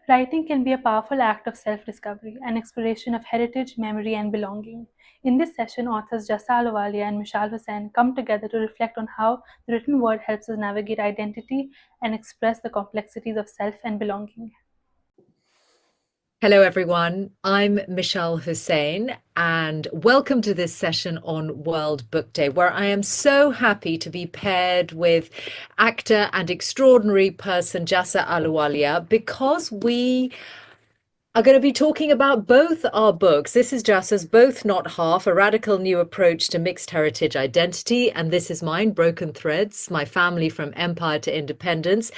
Writing can be a powerful act of self discovery, an exploration of heritage, memory, and belonging. In this session, authors Jassa Ahluwalia and Mishal Husain come together to reflect on how the written word helps us navigate identity and express the complexities of self and belonging. Hello, everyone. I'm Mishal Husain, and welcome to this session on World Book Day, where I am so happy to be paired with actor and extraordinary person Jassa Ahluwalia because we are going to be talking about both our books. This is Jassa's Both Not Half, a radical new approach to mixed heritage identity. And this is mine, Broken Threads, my family from empire to independence.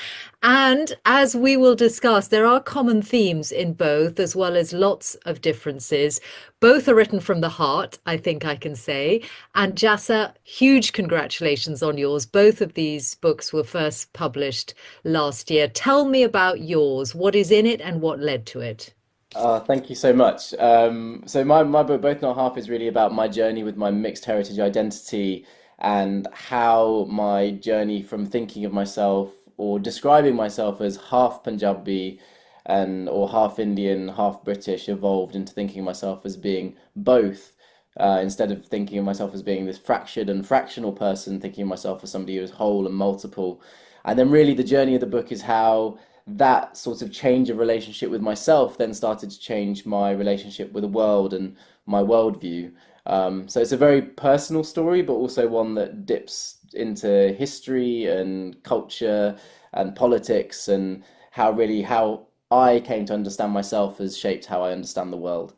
And as we will discuss, there are common themes in both, as well as lots of differences. Both are written from the heart, I think I can say. And Jassa, huge congratulations on yours. Both of these books were first published last year. Tell me about yours. What is in it and what led to it? Thank you so much. So my book, Both Not Half, is really about my journey with my mixed heritage identity and how my journey from thinking of myself or describing myself as half Punjabi and or half Indian, half British evolved into thinking of myself as being both. Instead of thinking of myself as being this fractured and fractional person, thinking of myself as somebody who is whole and multiple. And then really the journey of the book is how that sort of change of relationship with myself then started to change my relationship with the world and my worldview. So it's a very personal story, but also one that dips into history and culture and politics and how I came to understand myself has shaped how I understand the world.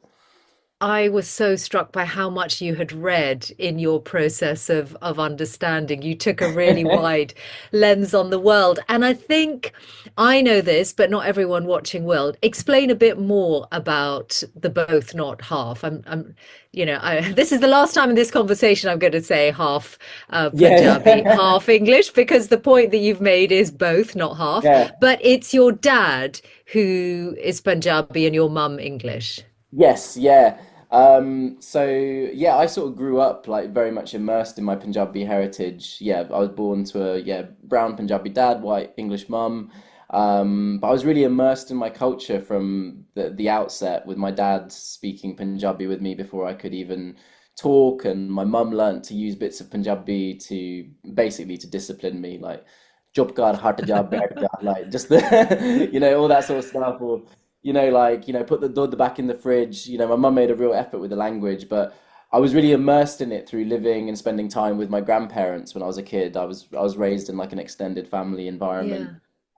I was so struck by how much you had read in your process of understanding. You took a really wide lens on the world. And I think I know this, but not everyone watching will. Explain a bit more about the both, not half. This is the last time in this conversation I'm going to say half Punjabi, Yeah, half English, because the point that you've made is both, not half. yeah. But it's your dad who is Punjabi and your mum English. Yes, yeah. So yeah, I sort of grew up like very much immersed in my Punjabi heritage. Yeah, I was born to a brown Punjabi dad, white English mum. But I was really immersed in my culture from the outset, with my dad speaking Punjabi with me before I could even talk, and my mum learnt to use bits of Punjabi to basically to discipline me, like "chup kar, hat ja, baith ja," like just the all that sort of stuff, or put the dud back in the fridge. My mum made a real effort with the language, but I was really immersed in it through living and spending time with my grandparents when I was a kid. I was raised in like an extended family environment,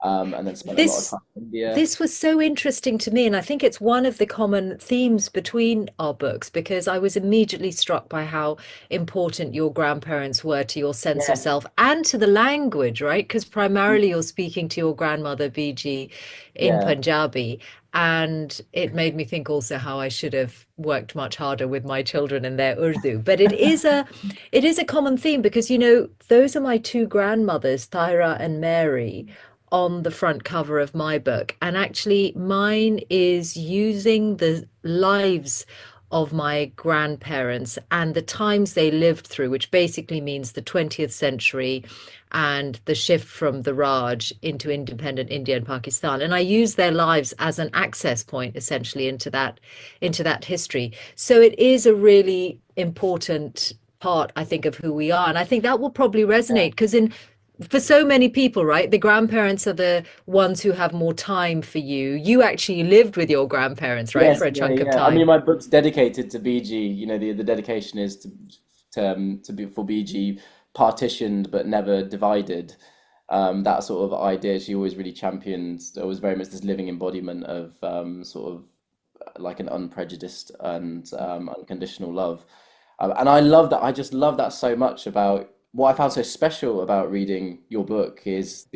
Yeah. and then spent a lot of This time in India. this was so interesting to me, and I think it's one of the common themes between our books because I was immediately struck by how important your grandparents were to your sense of Yes. self and to the language, right? Because primarily you're speaking to your grandmother BG in Yeah. Punjabi, and it made me think also how I should have worked much harder with my children in their Urdu. But it is a common theme because those are my two grandmothers, Thyra and Mary, on the front cover of my book. And actually, mine is using the lives of my grandparents and the times they lived through, which basically means the 20th century and the shift from the Raj into independent India and Pakistan. And I use their lives as an access point essentially into that history. So it is a really important part, I think, of who we are. And I think that will probably Yeah. resonate because in for so many people, right? The grandparents are the ones who have more time for you. You actually lived with your grandparents, right? Yes, For a yeah, chunk of yeah. I mean, time. my book's dedicated to BG. The dedication is to be for BG, partitioned but never divided. That sort of idea she always really championed. It was very much this living embodiment of sort of like an unprejudiced and unconditional love. And I love that. I just love that so much about what I found so special about reading your book is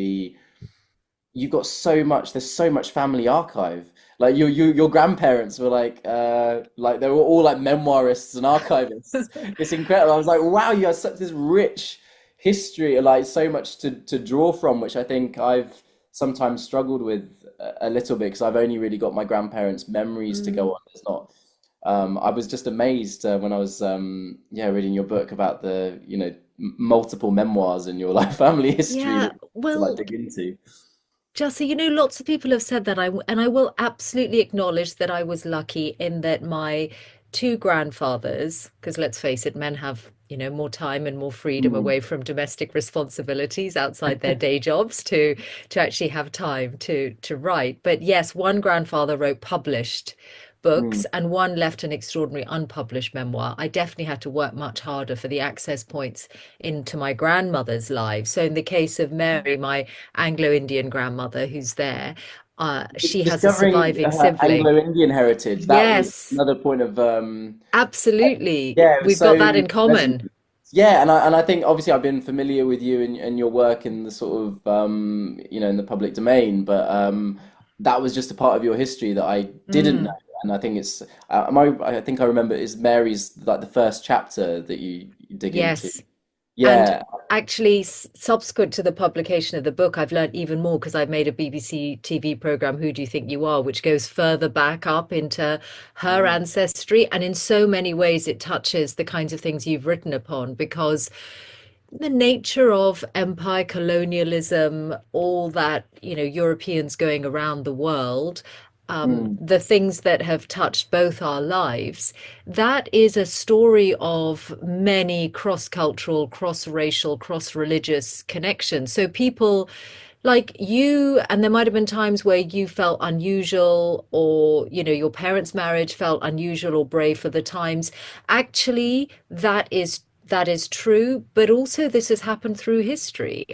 you've got so much, there's so much family archive. Like your grandparents were like they were all like memoirists and archivists. It's incredible. I was like, wow, you have such this rich history, like so much to draw from, which I think I've sometimes struggled with a little bit because I've only really got my grandparents' memories to go Mm. on. It's not. I was just amazed when I was reading your book about the multiple memoirs in your like family history Yeah, to like well, dig into. Jassa, lots of people have said that and I will absolutely acknowledge that I was lucky in that my two grandfathers, because let's face it, men have, more time and more freedom Mm. away from domestic responsibilities outside their day jobs to actually have time to write. But yes, one grandfather wrote published Mm. books and one left an extraordinary unpublished memoir. I definitely had to work much harder for the access points into my grandmother's life. So in the case of Mary, my Anglo-Indian grandmother who's there, she has a Discovering surviving her sibling. Anglo-Indian heritage, that was Yes, another point of absolutely. yeah, it was We've got that so in common. resonant. Yeah, and I think obviously I've been familiar with you and your work in the sort of in the public domain, but that was just a part of your history that I didn't know, Mm, and I think it's I think I remember is Mary's like the first chapter that you dig into. yes. And Yeah. actually, subsequent to the publication of the book, I've learned even more because I've made a BBC TV program, Who Do You Think You Are, which goes further back up into her Mm. ancestry. And in so many ways, it touches the kinds of things you've written upon because the nature of empire colonialism, all that, Europeans going around the world, Mm. the things that have touched both our lives, that is a story of many cross-cultural, cross-racial, cross-religious connections. So people like you, and there might have been times where you felt unusual, or your parents' marriage felt unusual or brave for the times. Actually, that is true, but also this has happened through history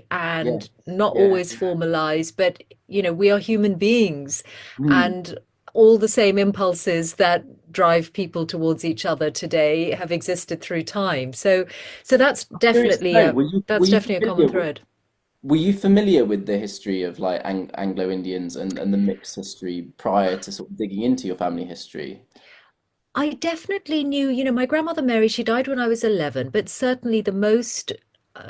Yeah. and not Yeah. always formalized, but we are human beings, Mm. and all the same impulses that drive people towards each other today have existed through time. So that's Curious to definitely know, a that's definitely a common thread. were you familiar with the history of like Anglo-Indians and the mixed history prior to sort of digging into your family history? I definitely knew, my grandmother Mary, she died when I was 11, but certainly the most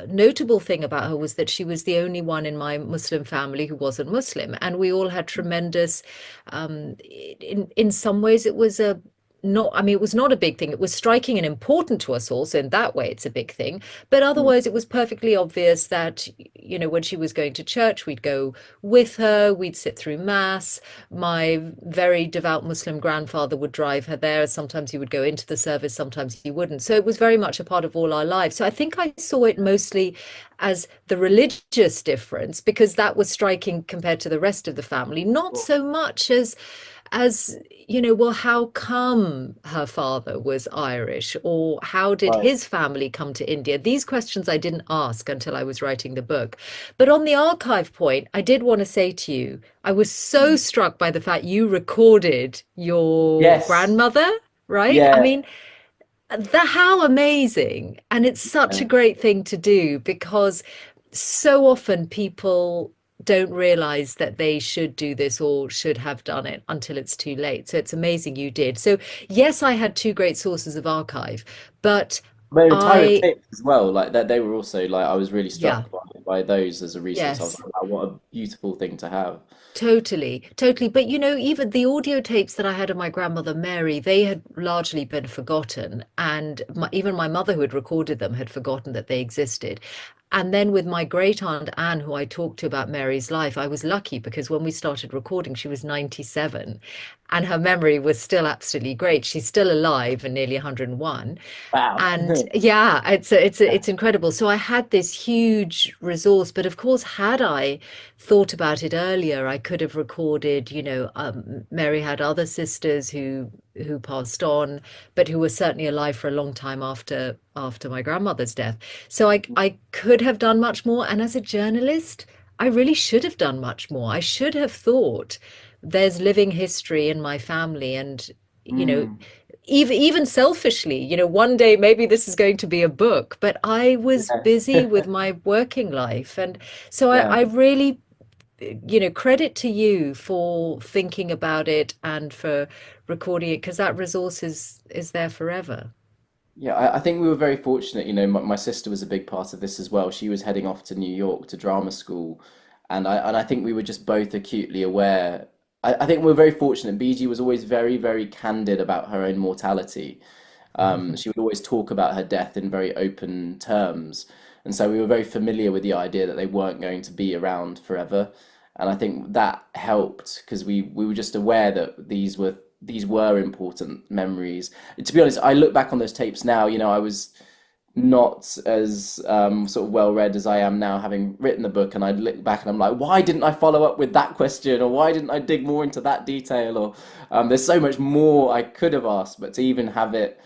notable thing about her was that she was the only one in my Muslim family who wasn't Muslim. And we all had tremendous, in some ways, it was a not, I mean, it was not a big thing. It was striking and important to us all. So in that way, it's a big thing. But Mm. otherwise, it was perfectly obvious that, when she was going to church, we'd go with her, we'd sit through mass. My very devout Muslim grandfather would drive her there. Sometimes he would go into the service, sometimes he wouldn't. So it was very much a part of all our lives. So I think I saw it mostly as the religious difference because that was striking compared to the rest of the family, not Cool. so much as well, how come her father was Irish, or how did Right. his family come to India? These questions I didn't ask until I was writing the book. But on the archive point, I did want to say to you, I was so Mm. struck by the fact you recorded your Yes. grandmother, right? I Yeah. mean, how amazing. And it's such a Yeah. great thing to do because so often people don't realize that they should do this or should have done it until it's too late. So it's amazing you did. So yes, I had two great sources of archive, but They were Tyro I, tapes as well. Like that, they were also like I was really yeah, struck by those as a resource. I was yes. like, wow, what a beautiful thing to have. Totally, totally. But even the audio tapes that I had of my grandmother Mary, they had largely been forgotten. And even my mother, who had recorded them, had forgotten that they existed. And then with my great aunt Anne, who I talked to about Mary's life, I was lucky because when we started recording, she was 97 and her memory was still absolutely great. She's still alive and nearly 101. Wow. And yeah, it's incredible. So I had this huge resource, but of course, had I thought about it earlier, I could have recorded. Mary had other sisters who passed on, but who were certainly alive for a long time after my grandmother's death. So I could have done much more. And as a journalist, I really should have done much more. I should have thought there's living history in my family, and you know Mm. even selfishly, one day maybe this is going to be a book, but I was busy Yeah. with my working life. And so I, Yeah. I really, credit to you for thinking about it and for recording it because that resource is there forever. Yeah, I think we were very fortunate. My sister was a big part of this as well. She was heading off to New York to drama school, and I think we were just both acutely aware. I think we were very fortunate. BG was always very, very candid about her own mortality. She would always talk about her death in very open terms, and so we were very familiar with the idea that they weren't going to be around forever. And I think that helped because we were just aware that these were important memories. To be honest, I look back on those tapes now, I was not as sort of well read as I am now, having written the book, and I look back and I'm like, why didn't I follow up with that question, or why didn't I dig more into that detail, or there's so much more I could have asked, but to even have it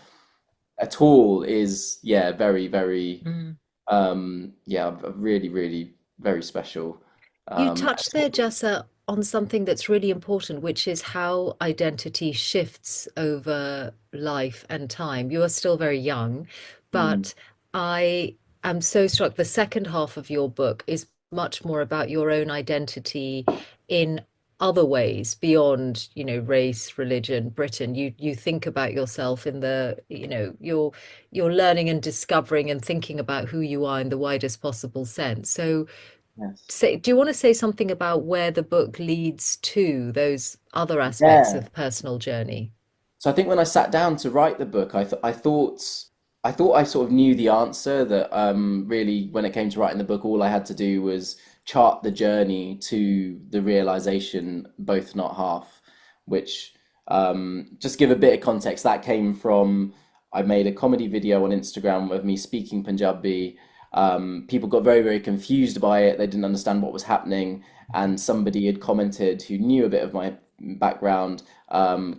at all is, yeah, very, very, Mm. yeah, really, really very special. You Um, touched there, Jassa, on something that's really important, which is how identity shifts over life and time. You are still very young, mm, but I am so struck. The second half of your book is much more about your own identity in other ways beyond, race, religion, Britain. You think about yourself in you're learning and discovering and thinking about who you are in the widest possible sense. So yes. do you want to say something about where the book leads to those other aspects Yeah. of personal journey? So I think when I sat down to write the book, I thought I sort of knew the answer, that really when it came to writing the book, all I had to do was chart the journey to the realization, both not half, which just give a bit of context, that came from, I made a comedy video on Instagram of me speaking Punjabi. People got very, very confused by it. They didn't understand what was happening, and somebody had commented who knew a bit of my background,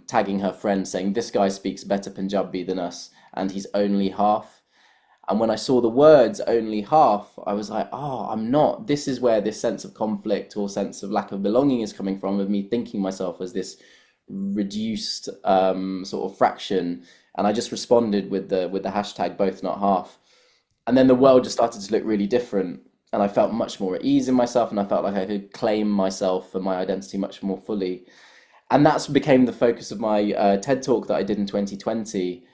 tagging her friend saying, "This guy speaks better Punjabi than us, and he's only half." And when I saw the words only half, I was like, oh, I'm not. This is where this sense of conflict or sense of lack of belonging is coming from, of me thinking myself as this reduced sort of fraction. And I just responded with the hashtag both not half. And then the world just started to look really different. And I felt much more at ease in myself, and I felt like I could claim myself and my identity much more fully. And that's became the focus of my TED talk that I did in 2020.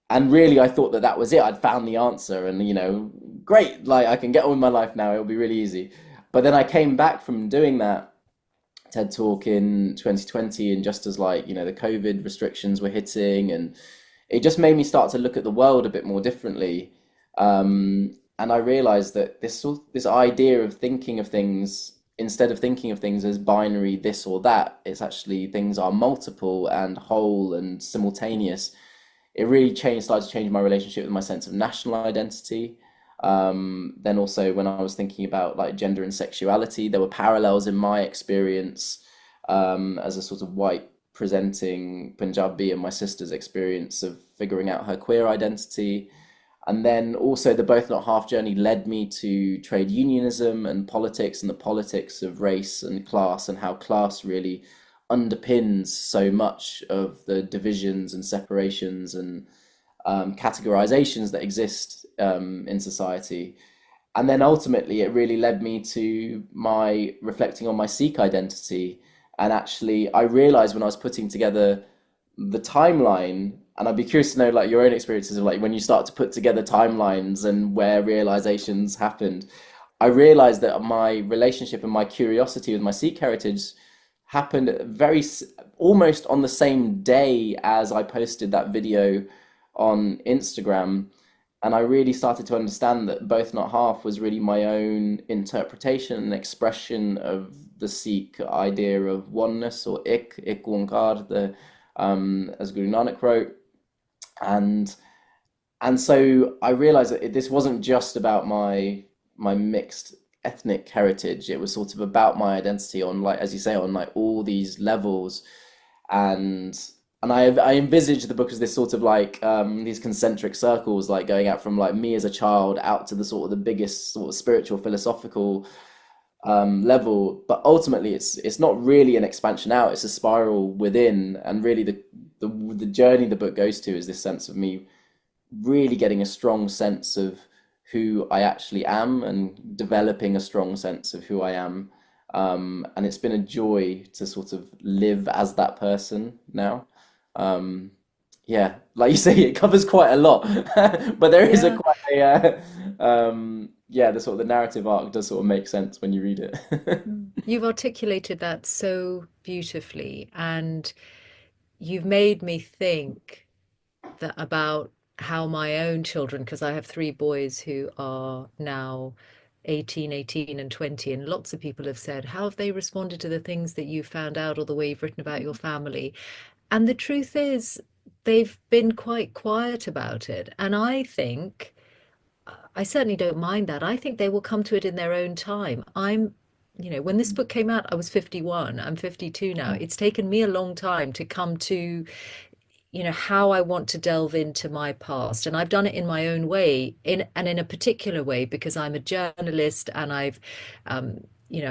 And really, I thought that that was it. I'd found the answer, and great, like I can get on with my life now. It'll be really easy. But then I came back from doing that TED talk in 2020, and just as, like, the COVID restrictions were hitting, and it just made me start to look at the world a bit more differently. And I realized that this idea of thinking of things, instead of thinking of things as binary, this or that, it's actually things are multiple and whole and simultaneous. It really started to change my relationship with my sense of national identity. Then also when I was thinking about, like, gender and sexuality, there were parallels in my experience as a sort of white presenting Punjabi, and my sister's experience of figuring out her queer identity. And then also the both not half journey led me to trade unionism and politics, and the politics of race and class, and how class really underpins so much of the divisions and separations and categorizations that exist in society. And then ultimately, it really led me to my reflecting on my Sikh identity. And actually, I realized when I was putting together the timeline, and I'd be curious to know, like, your own experiences of, like, when you start to put together timelines and where realizations happened. I realized that my relationship and my curiosity with my Sikh heritage happened almost on the same day as I posted that video on Instagram. And I really started to understand that both not half was really my own interpretation and expression of the Sikh idea of oneness, or ik onkar, as Guru Nanak wrote. And so I realized that this wasn't just about my mixed ethnic heritage. It was sort of about my identity on, like, as you say, on, like, all these levels. And I envisage the book as this sort of, like, these concentric circles, like going out from, like, me as a child out to the sort of the biggest sort of spiritual philosophical level. But ultimately, it's not really an expansion out; it's a spiral within. And really, the journey the book goes to is this sense of me really getting a strong sense of who I actually am, and developing a strong sense of who I am. And it's been a joy to sort of live as that person now. Um, yeah, like you say, it covers quite a lot, but there is a Yeah. quite a yeah, the sort of the narrative arc does sort of make sense when you read it. You've articulated that so beautifully, and you've made me think that about how my own children, because I have three boys who are now 18 and 20, and lots of people have said, how have they responded to the things that you found out or the way you've written about your family? And the truth is, they've been quite quiet about it. And I think, I certainly don't mind that. I think they will come to it in their own time. When this book came out, I was 51. I'm 52 now. It's taken me a long time to come to how I want to delve into my past, and I've done it in my own way, in a particular way, because I'm a journalist, and I've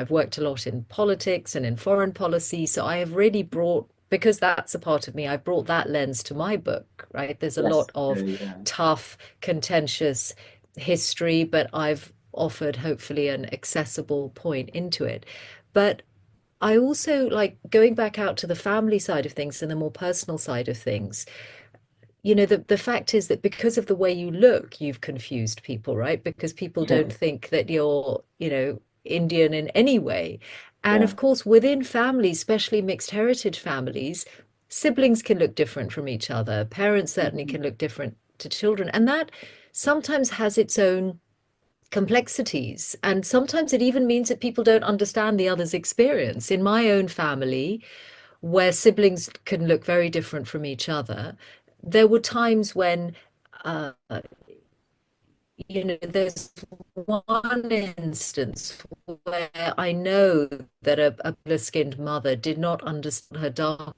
worked a lot in politics and in foreign policy, so I have really brought, because that's a part of me, I've brought that lens to my book, right? There's a Yes. lot of Yeah. tough, contentious history, but I've offered hopefully an accessible point into it. But I also like going back out to the family side of things and the more personal side of things. The fact is that because of the way you look, you've confused people, right? Because people don't think that you're, Indian in any way. And Yeah. of course, within families, especially mixed heritage families, siblings can look different from each other. Parents certainly can look different to children. And that sometimes has its own complexities. And sometimes it even means that people don't understand the other's experience. In my own family, where siblings can look very different from each other, there were times when, uh, there's one instance where I know that a skinned mother did not understand her darker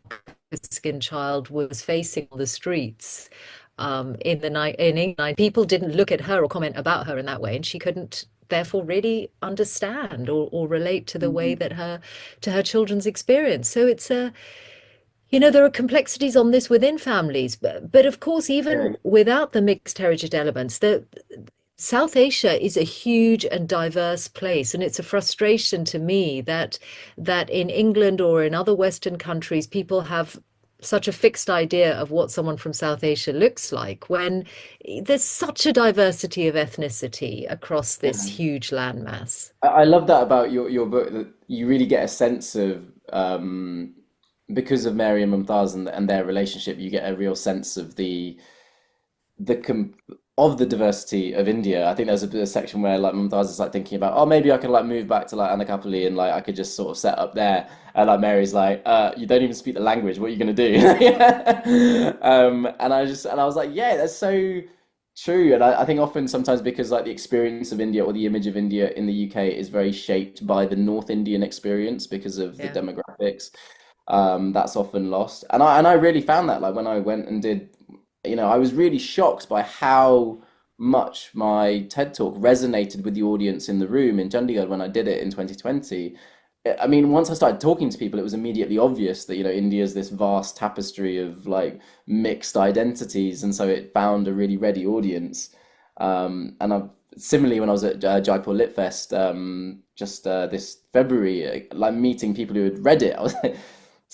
skinned child was facing on the streets in the night in England. People didn't look at her or comment about her in that way, and she couldn't therefore really understand or relate to the way that her children's experience. So it's there are complexities on this within families, but of course, even without the mixed heritage elements, the South Asia is a huge and diverse place, and it's a frustration to me that in England or in other Western countries, people have such a fixed idea of what someone from South Asia looks like when there's such a diversity of ethnicity across this Yeah. huge landmass. I love that about your book, that you really get a sense of because of Mary and Mumtaz and their relationship, you get a real sense of the com of the diversity of India. I think there's a section where like Mumtaz is like thinking about, oh, maybe I could like move back to like Anakapali and like I could just sort of set up there. And like Mary's like, you don't even speak the language. What are you gonna do? And I was like, yeah, that's so true. And I think often sometimes because like the experience of India or the image of India in the UK is very shaped by the North Indian experience because of the Yeah. demographics. That's often lost. And I really found that like when I went and did, I was really shocked by how much my TED talk resonated with the audience in the room in Chandigarh when I did it in 2020. I mean, once I started talking to people, it was immediately obvious that, India is this vast tapestry of like mixed identities, and so it found a really ready audience. And I've similarly when I was at Jaipur Lit Fest just this February, like meeting people who had read it, I was like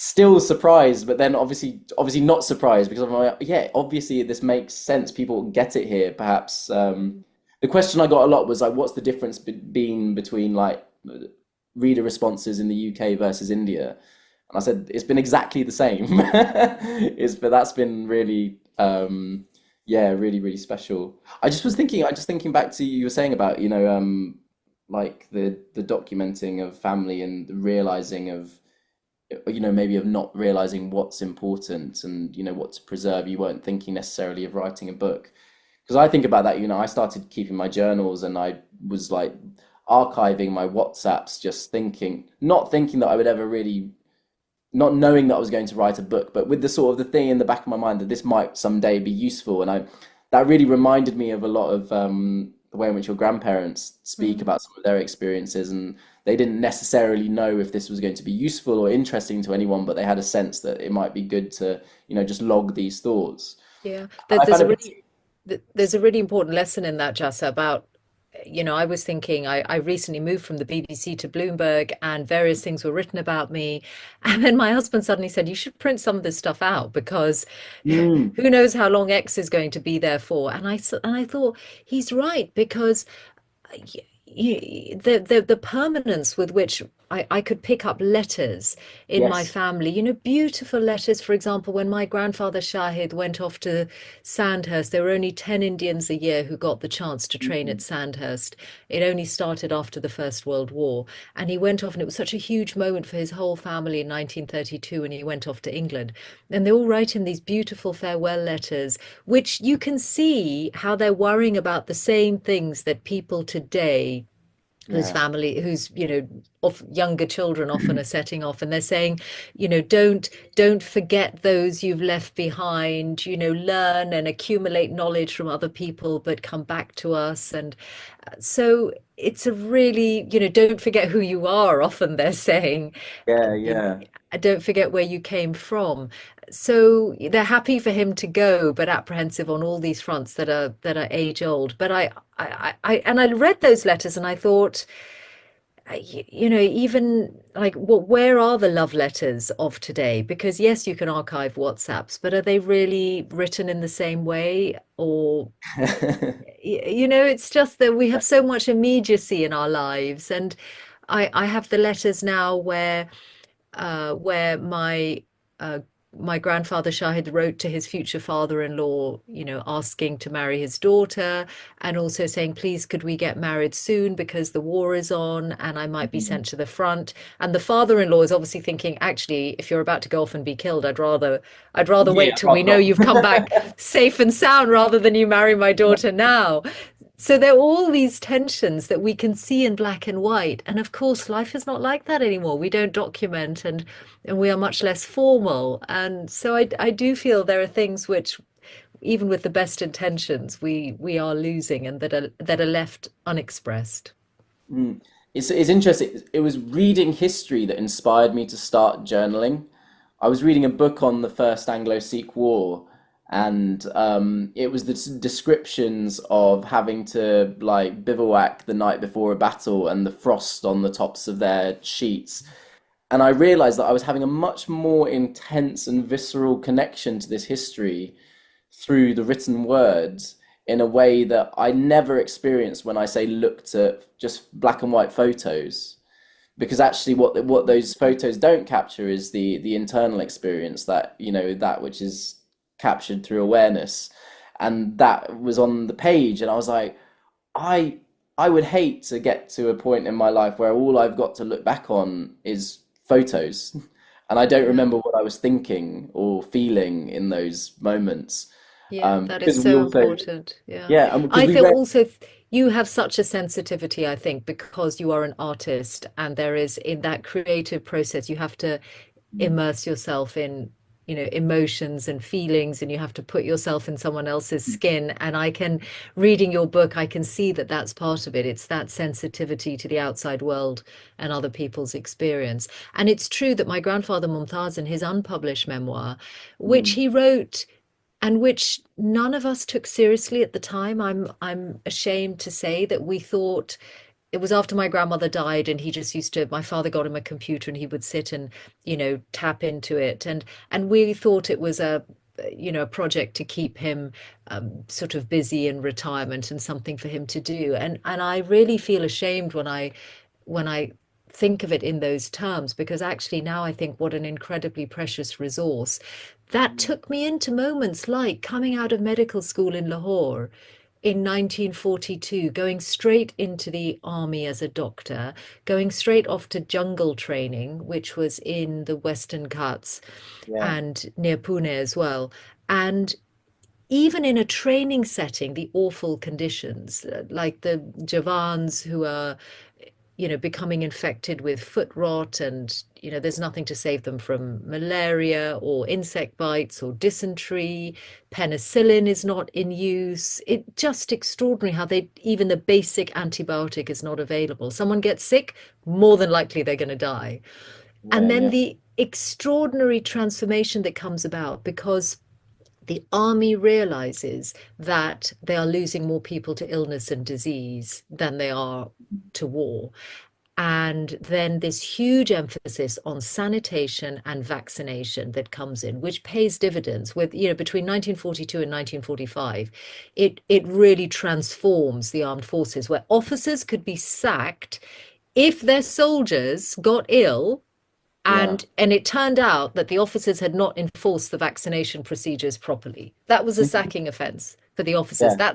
still surprised, but then obviously not surprised because I'm like, yeah, obviously this makes sense. People get it here. Perhaps the question I got a lot was like, what's the difference being between like reader responses in the UK versus India? And I said it's been exactly the same. But that's been really yeah, really, really special. I just thinking back to you were saying about, like the documenting of family and the realizing of, maybe of not realizing what's important and, what to preserve. You weren't thinking necessarily of writing a book. Because I think about that, I started keeping my journals and I was like archiving my WhatsApps, just not thinking that I would ever really, not knowing that I was going to write a book, but with the sort of the thing in the back of my mind that this might someday be useful. And that really reminded me of a lot of the way in which your grandparents speak about some of their experiences, and they didn't necessarily know if this was going to be useful or interesting to anyone, but they had a sense that it might be good to, just log these thoughts. Yeah, And I there's found a it really there's a really important lesson in that, Jassa, about, I was thinking, I recently moved from the BBC to Bloomberg and various things were written about me. And then my husband suddenly said, you should print some of this stuff out because mm, who knows how long X is going to be there for. And I thought he's right, because the permanence with which I could pick up letters in my Yes. family, beautiful letters. For example, when my grandfather Shahid went off to Sandhurst, there were only 10 Indians a year who got the chance to train at Mhm. Sandhurst. It only started after the First World War. And he went off, and it was such a huge moment for his whole family in 1932 when he went off to England. And they all write him these beautiful farewell letters, which you can see how they're worrying about the same things that people today whose Yeah. family whose of younger children often are setting off, and they're saying, don't forget those you've left behind, learn and accumulate knowledge from other people, but come back to us. And so it's a really, don't forget who you are, often they're saying. Yeah, you yeah. don't forget where you came from. So they're happy for him to go, but apprehensive on all these fronts that are age old. But I read those letters and I thought, even like, where are the love letters of today? Because yes, you can archive WhatsApps, but are they really written in the same way? Or it's just that we have so much immediacy in our lives. And I have the letters now where uh, my grandfather Shahid wrote to his future father-in-law, asking to marry his daughter, and also saying, please, could we get married soon because the war is on and I might be Mhm. sent to the front. And the father-in-law is obviously thinking, actually, if you're about to go off and be killed, I'd rather Yeah, wait till we I'd know not. you've come back safe and sound rather than you marry my daughter now. So there are all these tensions that we can see in black and white. And of course, life is not like that anymore. We don't document, and we are much less formal. And so I do feel there are things which, even with the best intentions, we are losing, and that are left unexpressed. Mm. It's interesting. It was reading history that inspired me to start journaling. I was reading a book on the First Anglo-Sikh War, and it was the descriptions of having to like bivouac the night before a battle and the frost on the tops of their sheets. And I realized that I was having a much more intense and visceral connection to this history through the written words in a way that I never experienced when I say looked at just black and white photos. Because actually, what those photos don't capture is the internal experience, that that which is captured through awareness, and that was on the page, and I was like, I I would hate to get to a point in my life where all I've got to look back on is photos, and I don't Yeah. remember what I was thinking or feeling in those moments. Yeah, that is Because we so also, important. Yeah. yeah, and because I we feel read, also you have such a sensitivity, I think, because you are an artist, and there is, in that creative process, you have to immerse yourself in, emotions and feelings, and you have to put yourself in someone else's skin. And reading your book, I can see that that's part of it. It's that sensitivity to the outside world and other people's experience. And it's true that my grandfather Mumtaz, in his unpublished memoir, which Mm, he wrote and which none of us took seriously at the time. I'm ashamed to say that we thought it was after my grandmother died, and he just used to, my father got him a computer and he would sit and, tap into it. And we thought it was a project to keep him sort of busy in retirement and something for him to do. And I really feel ashamed when I think of it in those terms, because actually now I think what an incredibly precious resource. That took me into moments like coming out of medical school in Lahore in 1942, going straight into the army as a doctor, going straight off to jungle training, which was in the Western Ghats yeah, and near Pune as well. And even in a training setting, the awful conditions, like the Javans who are, becoming infected with foot rot, and, there's nothing to save them from malaria or insect bites or dysentery. Penicillin is not in use. It just extraordinary how even the basic antibiotic is not available. Someone gets sick, more than likely they're going to die. yeah, And then yeah. the extraordinary transformation that comes about because the army realizes that they are losing more people to illness and disease than they are to war. And then this huge emphasis on sanitation and vaccination that comes in, which pays dividends with, between 1942 and 1945, it really transforms the armed forces, where officers could be sacked if their soldiers got ill, Yeah. and it turned out that the officers had not enforced the vaccination procedures properly. That was a Mhm. sacking offence for the officers. Yeah.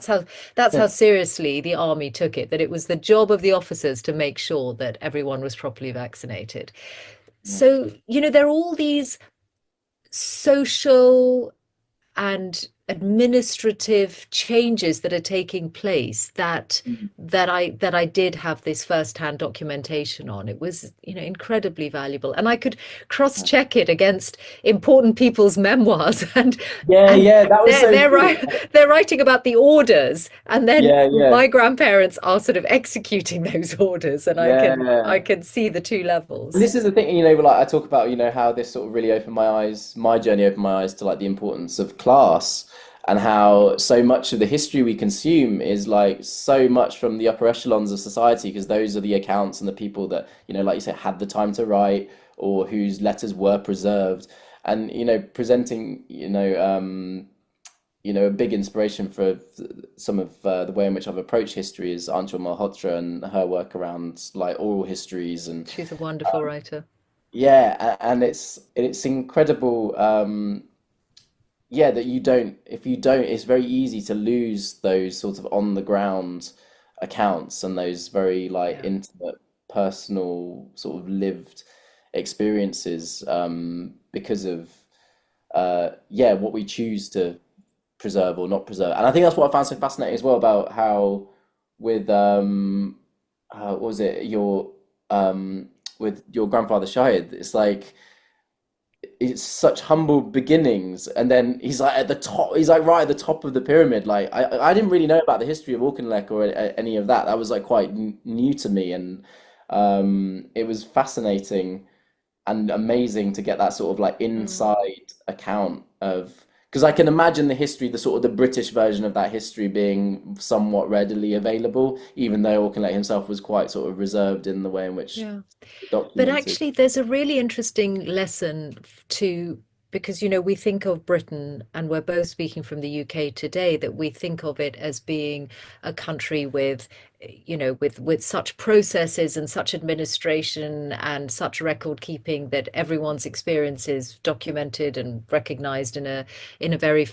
That's how seriously the army took it, that it was the job of the officers to make sure that everyone was properly vaccinated. Yeah. So, there are all these social and administrative changes that are taking place Mm. that I did have this first-hand documentation on. It was, incredibly valuable, and I could cross-check it against important people's memoirs, and Yeah, and yeah, that was they're so they're cool. right, they're writing about the orders, and then Yeah, yeah, my grandparents are sort of executing those orders, and I yeah. can see the two And levels. this is the thing, like I talk about, how this sort of really opened my eyes, my journey opened my eyes to like the importance of class and how so much of the history we consume is like so much from the upper echelons of society, because those are the accounts and the people that, like you said, had the time to write or whose letters were preserved. And, presenting, a big inspiration for some of the way in which I've approached history is Anchal Malhotra and her work around like oral histories and She's a wonderful writer. yeah, and it's incredible. Yeah, that you don't, if you don't, it's very easy to lose those sort of on the ground accounts and those very like Yeah. intimate, personal, sort of lived experiences because of yeah, what we choose to preserve or not preserve. And I think that's what I found so fascinating as well about how with what was it, your with your grandfather Shahid, it's like it's such humble beginnings, and then he's like at the top, he's like right at the top of the pyramid. Like I didn't really know about the history of Auchinleck or any of that. That was like quite new to me, and it was fascinating and amazing to get that sort of like Mm. inside account of, because I can imagine the history, the sort of the British version of that history being somewhat readily available, even though Auchinleck himself was quite sort of reserved in the way in which Yeah. it's But documented. actually, there's a really interesting lesson to, because, we think of Britain, and we're both speaking from the UK today, that we think of it as being a country with, with such processes and such administration and such record keeping, that everyone's experience is documented and recognized in a very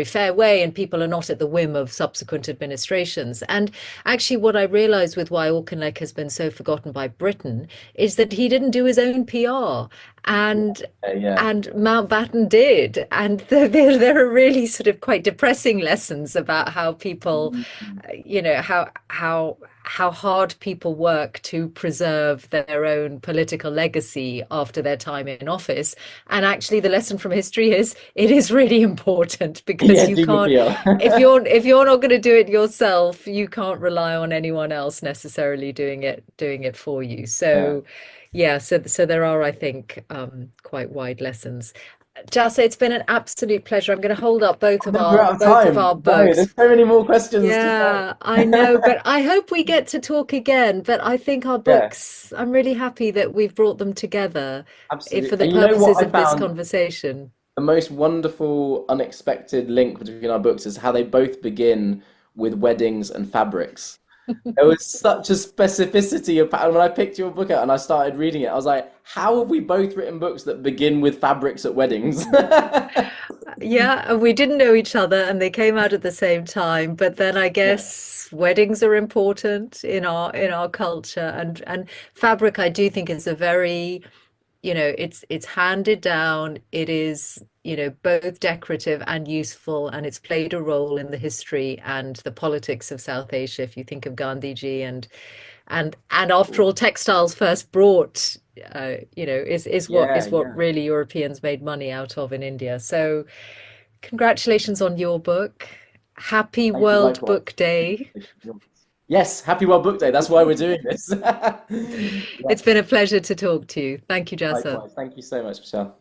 fair way, and people are not at the whim of subsequent administrations. And actually, what I realized with why Auchinleck has been so forgotten by Britain is that he didn't do his own PR, and Yeah. and Mountbatten did, and there are really sort of quite depressing lessons about how people, Mm. how hard people work to preserve their own political legacy after their time in office. And actually, the lesson from history is it is really important, because Yeah, you do your can't, if PR. you're not going to do it yourself, you can't rely on anyone else necessarily doing it for you. Yeah. So yeah, so there are, I think, quite wide lessons. Jassa, it's been an absolute pleasure. I'm going to hold up both I of think we're our out of both of time. our No, there's books. so many more questions to go. Yeah, I know, but I hope we get to talk again. But I think our Yeah, books, I'm really happy that we've brought them together, for absolutely. the And you know what purposes I of this found? conversation. The most wonderful, unexpected link between our books is how they both begin with weddings and fabrics. There was such a specificity of pattern. When I picked your book out and I started reading it, I was like, how have we both written books that begin with fabrics at weddings? Yeah, and we didn't know each other, and they came out at the same time. But then I Yeah, guess weddings are important in our culture, and fabric, I do think, is a very, it's handed down. It is, both decorative and useful, and it's played a role in the history and the politics of South Asia. If you think of Gandhiji, and after all, textiles first brought, is what yeah, is what yeah. really Europeans made money out of in India. So congratulations on your book. Happy Thank you, World likewise. Book Day. Yes, happy World Book Day. That's why we're doing this. It's Yes, been a pleasure to talk to you. Thank you, Jassa. likewise. Thank you so much, Michelle.